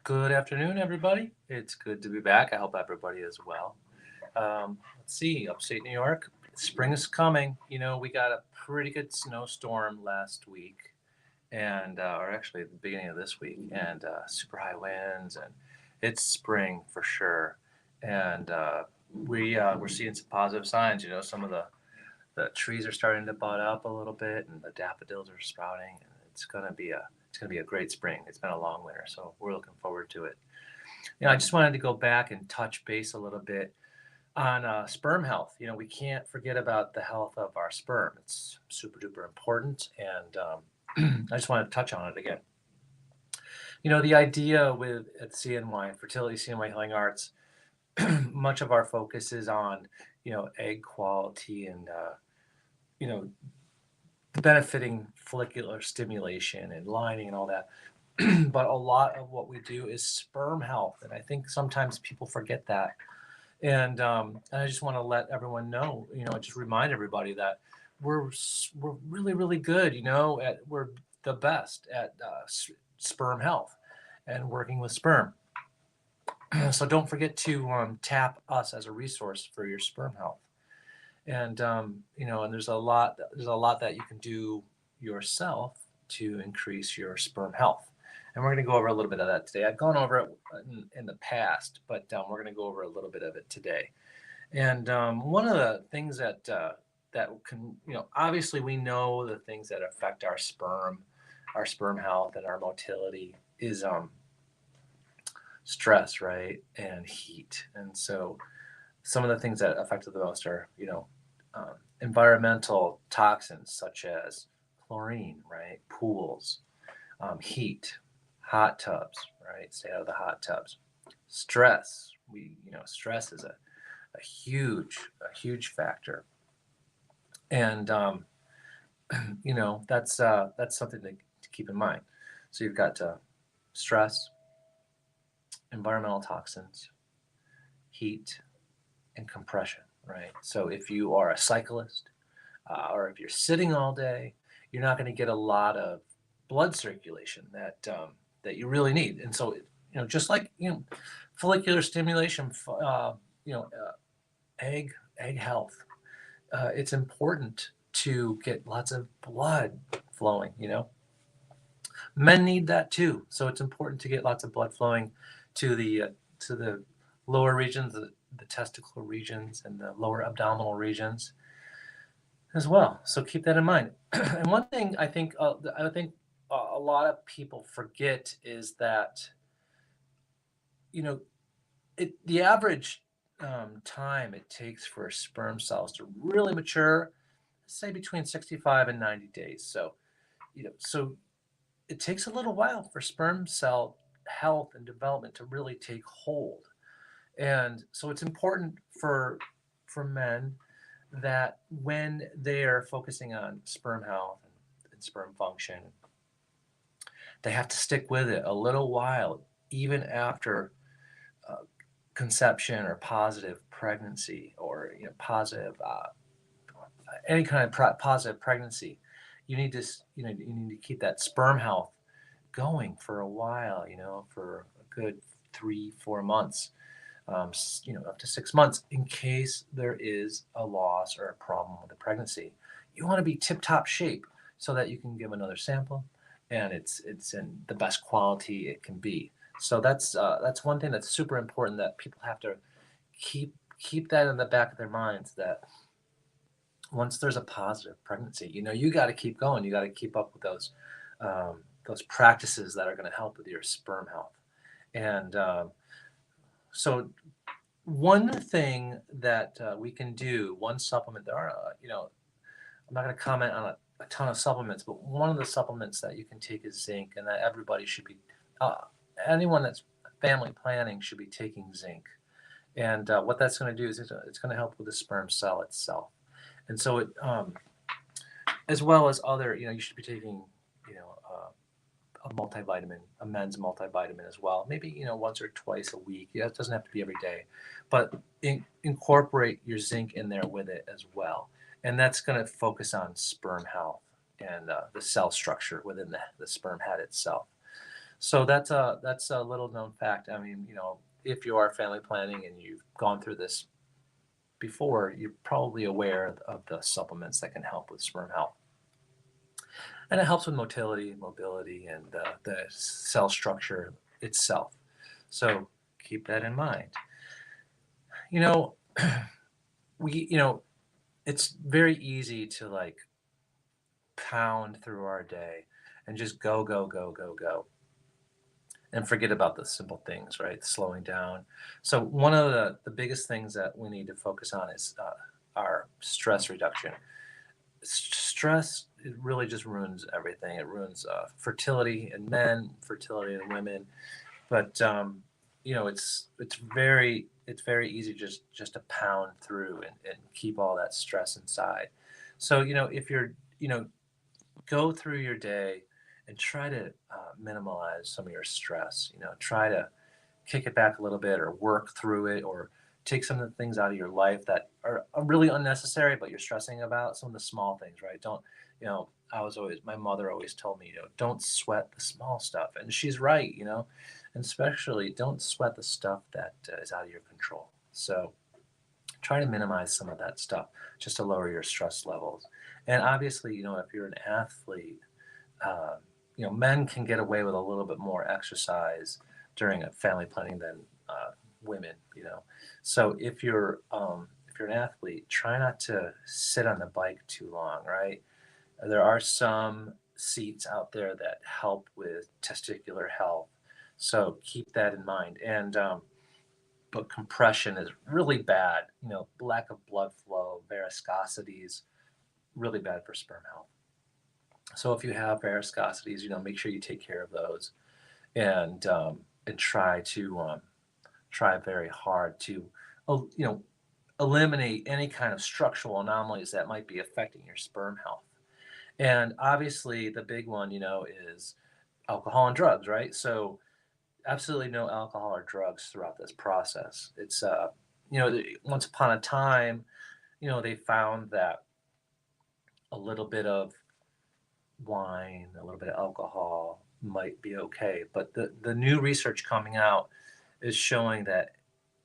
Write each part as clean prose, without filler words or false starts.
Good afternoon, everybody. It's good to be back. I hope everybody is well. Let's see, upstate New York, spring is coming. We got a pretty good snowstorm last week, or actually at the beginning of this week, and super high winds, and it's spring for sure. And we're seeing some positive signs. Some of the trees are starting to bud up a little bit, and the daffodils are sprouting, and it's gonna be a great spring. It's been a long winter, so we're looking forward to it. I just wanted to go back and touch base a little bit on sperm health. We can't forget about the health of our sperm. It's super duper important, and I just wanted to touch on it again. The idea with at CNY Fertility CNY Healing Arts, much of our focus is on egg quality and you know benefiting follicular stimulation and lining and all that. But a lot of what we do is sperm health, and I think sometimes people forget that. And I just want to let everyone know, just remind everybody that we're really really good, we're the best at sperm health and working with sperm. So don't forget to tap us as a resource for your sperm health. And there's a lot that you can do yourself to increase your sperm health. And we're going to go over a little bit of that today. I've gone over it in the past, but we're going to go over a little bit of it today. And one of the things that can, obviously we know the things that affect our sperm health and our motility is stress, right, and heat. And so some of the things that affect it the most are, environmental toxins such as chlorine, right, pools, heat, hot tubs, right, stay out of the hot tubs. Stress, stress is a huge factor. And that's something to keep in mind. So you've got stress, environmental toxins, heat, and compression, right? So if you are a cyclist, or if you're sitting all day, you're not going to get a lot of blood circulation that you really need. And so, just like follicular stimulation, you know, uh, egg health, it's important to get lots of blood flowing. Men need that too, so it's important to get lots of blood flowing to the lower regions, the testicular regions, and the lower abdominal regions as well. So keep that in mind. And one thing I think a lot of people forget is that you know the average time it takes for sperm cells to really mature, say between 65 and 90 days. So it takes a little while for sperm cell health and development to really take hold. And so it's important for men that when they are focusing on sperm health and sperm function, they have to stick with it a little while, even after uh, conception or positive pregnancy, or positive any kind of positive pregnancy. You need to keep that sperm health going for a while, for a good 3-4 months, up to 6 months, in case there is a loss or a problem with the pregnancy. You want to be tip top shape so that you can give another sample, and it's in the best quality it can be. So that's one thing that's super important that people have to keep that in the back of their minds, that once there's a positive pregnancy, you got to keep going. You got to keep up with those practices that are going to help with your sperm health. And so one thing that we can do, one supplement, there are, I'm not going to comment on a ton of supplements, but one of the supplements that you can take is zinc, and that everybody should be, uh, anyone that's family planning should be taking zinc. And what that's going to do is it's going to help with the sperm cell itself. And so as well as other, you should be taking, you know, uh, a multivitamin, a men's multivitamin as well. Maybe, once or twice a week. Yeah, it doesn't have to be every day, but incorporate your zinc in there with it as well. And that's going to focus on sperm health and the cell structure within the sperm head itself. So that's a little known fact. I mean, if you are family planning and you've gone through this before, you're probably aware of the supplements that can help with sperm health. And it helps with mobility, and the cell structure itself. So keep that in mind. You know, we, it's very easy to like pound through our day and just go, go, go, go, go, and forget about the simple things, right? Slowing down. So one of the biggest things that we need to focus on is our stress reduction. Stress, it really just ruins everything. It ruins fertility in men, fertility in women. But it's very easy just to pound through and keep all that stress inside. So if you're go through your day and try to minimize some of your stress. Try to kick it back a little bit or work through it or take some of the things out of your life that are really unnecessary, but you're stressing about some of the small things, right? Don't, my mother always told me, don't sweat the small stuff. And she's right, and especially don't sweat the stuff that is out of your control. So try to minimize some of that stuff just to lower your stress levels. And obviously, if you're an athlete, um, men can get away with a little bit more exercise during a family planning than women. So if you're an athlete, try not to sit on the bike too long. Right? There are some seats out there that help with testicular health, so keep that in mind. And but compression is really bad. Lack of blood flow, varicosities, really bad for sperm health. So if you have varicosities, make sure you take care of those, and try very hard to, you know, eliminate any kind of structural anomalies that might be affecting your sperm health. And obviously, the big one, is alcohol and drugs, right? So absolutely no alcohol or drugs throughout this process. It's once upon a time, they found that a little bit of wine, a little bit of alcohol might be okay. But the new research coming out is showing that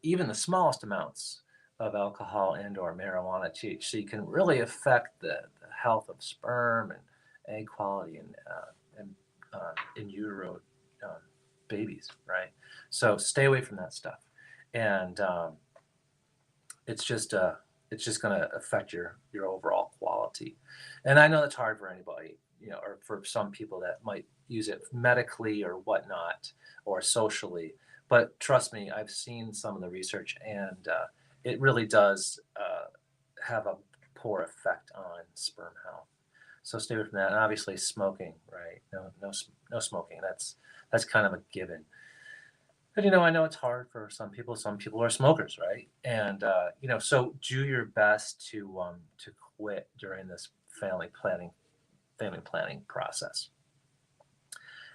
even the smallest amounts of alcohol and or marijuana THC can really affect the health of sperm and egg quality and in utero um, babies, right? So stay away from that stuff, and it's just uh, it's just going to affect your overall quality. And I know it's hard for anybody, or for some people that might use it medically or whatnot, or socially. But trust me, I've seen some of the research, and it really does have a poor effect on sperm health. So stay away from that. And obviously, smoking, right? No smoking. That's kind of a given. But I know it's hard for some people. Some people are smokers, right? And so do your best to quit during this family planning process.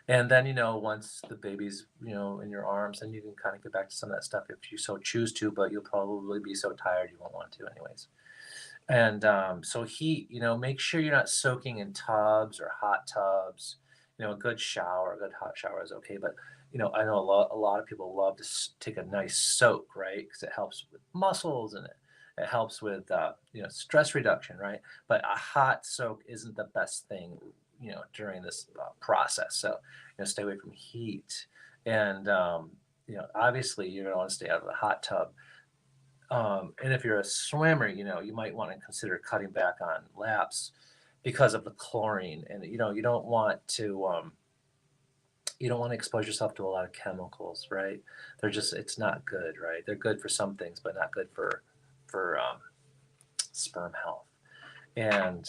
And then once the baby's in your arms, then you can kind of get back to some of that stuff if you so choose to. But you'll probably be so tired you won't want to, anyways. And so heat, make sure you're not soaking in tubs or hot tubs. A good shower, a good hot shower is okay. But I know a lot of people love to take a nice soak, right? Because it helps with muscles and it helps with stress reduction, right? But a hot soak isn't the best thing, during this process. So stay away from heat, and obviously you're going to want to stay out of the hot tub. And if you're a swimmer, you might want to consider cutting back on laps because of the chlorine. And you don't want to expose yourself to a lot of chemicals, right? It's not good, right? They're good for some things, but not good for sperm health. And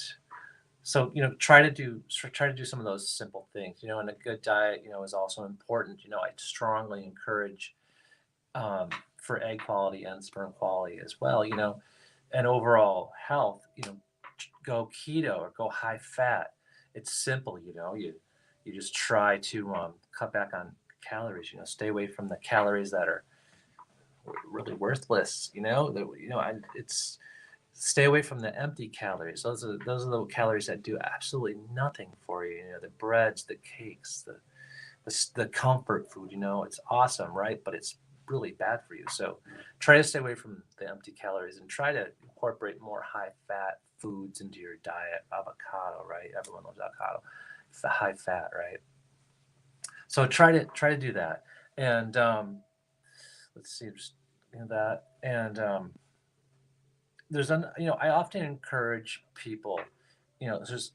so try to do some of those simple things, and a good diet, is also important. I strongly encourage for egg quality and sperm quality as well, and overall health, go keto or go high fat. It's simple, you just try to cut back on calories, stay away from the calories that are really worthless, it's stay away from the empty calories. Those are the calories that do absolutely nothing for you, the breads, the cakes, the comfort food, it's awesome, right? But it's really bad for you. So try to stay away from the empty calories and try to incorporate more high fat foods into your diet. Avocado, right? Everyone loves avocado. High fat, right? So try to do that. And let's see, just that. And I often encourage people, there's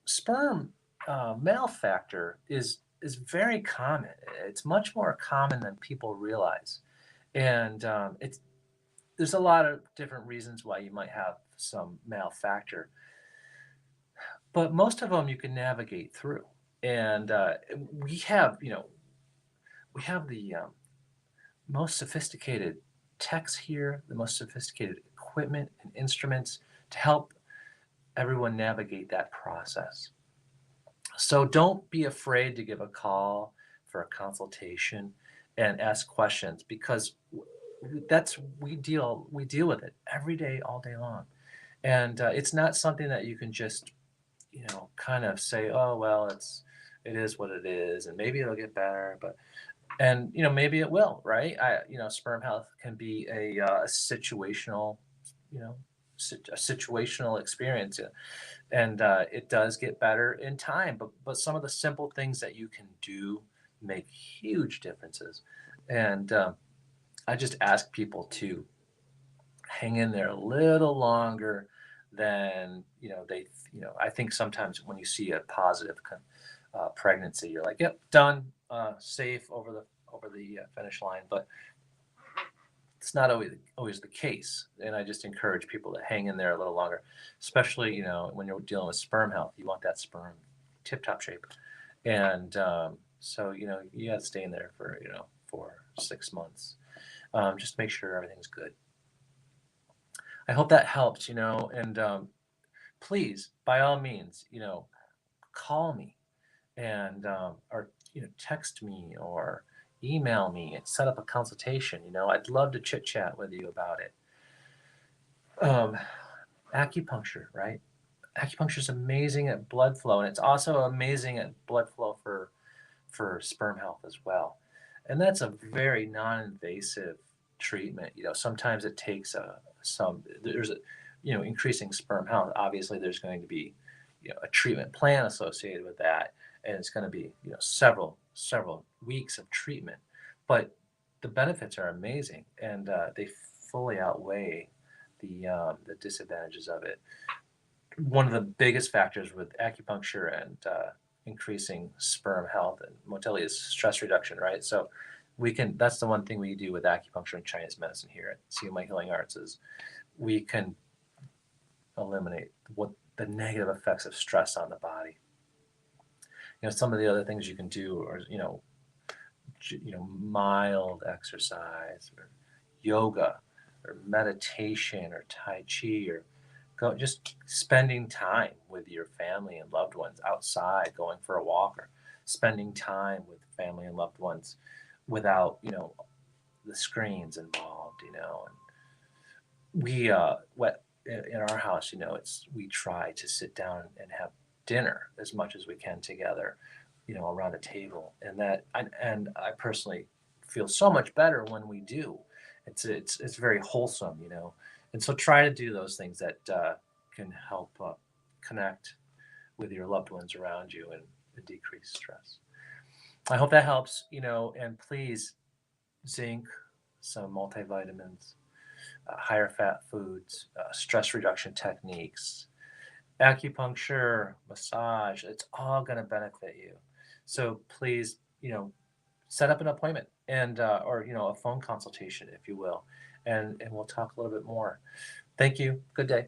sperm male factor is very common. It's much more common than people realize, and it's there's a lot of different reasons why you might have some male factor, but most of them you can navigate through. And we have, we have the most sophisticated techs here, the most sophisticated equipment and instruments to help everyone navigate that process. So don't be afraid to give a call for a consultation and ask questions because that's we deal with it every day, all day long, and it's not something that you can just kind of say, oh well, it is what it is, and maybe it'll get better, but and maybe it will, right? Sperm health can be a situational, a situational experience, and it does get better in time. But some of the simple things that you can do make huge differences, and I just ask people to hang in there a little longer than they. I think sometimes when you see a positive pregnancy, you're like, yep, done, safe over the finish line, but it's not always the case. And I just encourage people to hang in there a little longer, especially when you're dealing with sperm health. You want that sperm tip top shape, and so you got to stay in there for 6 months. Just make sure everything's good. I hope that helps. And please, by all means, call me and or text me or email me and set up a consultation. I'd love to chit chat with you about it. um, Acupuncture, right? Acupuncture is amazing at blood flow, and it's also amazing at blood flow for sperm health as well. And that's a very non-invasive treatment. Sometimes it takes there's a increasing sperm health. Obviously, there's going to be a treatment plan associated with that, and it's going to be several weeks of treatment. But the benefits are amazing, and they fully outweigh the disadvantages of it. One of the biggest factors with acupuncture and increasing sperm health and motility is stress reduction, right? So that's the one thing we do with acupuncture and Chinese medicine here at CMI Healing Arts is we can eliminate what the negative effects of stress on the body. Some of the other things you can do are, mild exercise or yoga or meditation or Tai Chi or just spending time with your family and loved ones outside, going for a walk or spending time with family and loved ones without, the screens involved, and what in our house, we try to sit down and have dinner as much as we can together, around a table, and I personally feel so much better when we do. It's very wholesome, and so try to do those things that can help connect with your loved ones around you and decrease stress. I hope that helps, and please zinc, some multivitamins, higher fat foods, stress reduction techniques, acupuncture, massage. It's all going to benefit you. So please, set up an appointment and or a phone consultation, if you will, and we'll talk a little bit more. Thank you. Good day.